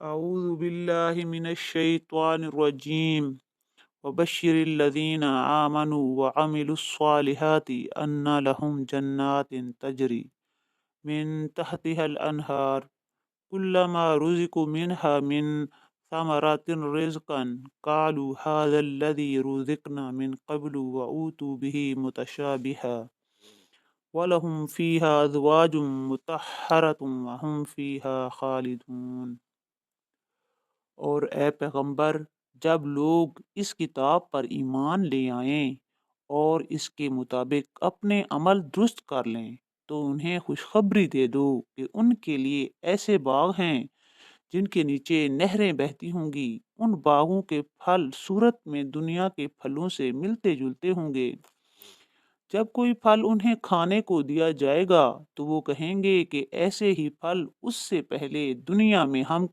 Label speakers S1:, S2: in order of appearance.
S1: أعوذ بالله من الشيطان الرجيم وبشر الذين آمنوا وعملوا الصالحات أن لهم جنات تجري من تحتها الأنهار كلما رزقوا منها من ثمرات رزقا قالوا هذا الذي رزقنا من قبل وأوتوا به متشابها ولهم فيها أزواج مطهرة وهم فيها خالدون۔ اور اے پیغمبر، جب لوگ اس کتاب پر ایمان لے آئیں اور اس کے مطابق اپنے عمل درست کر لیں تو انہیں خوشخبری دے دو کہ ان کے لیے ایسے باغ ہیں جن کے نیچے نہریں بہتی ہوں گی۔ ان باغوں کے پھل صورت میں دنیا کے پھلوں سے ملتے جلتے ہوں گے۔ جب کوئی پھل انہیں کھانے کو دیا جائے گا تو وہ کہیں گے کہ ایسے ہی پھل اس سے پہلے دنیا میں ہم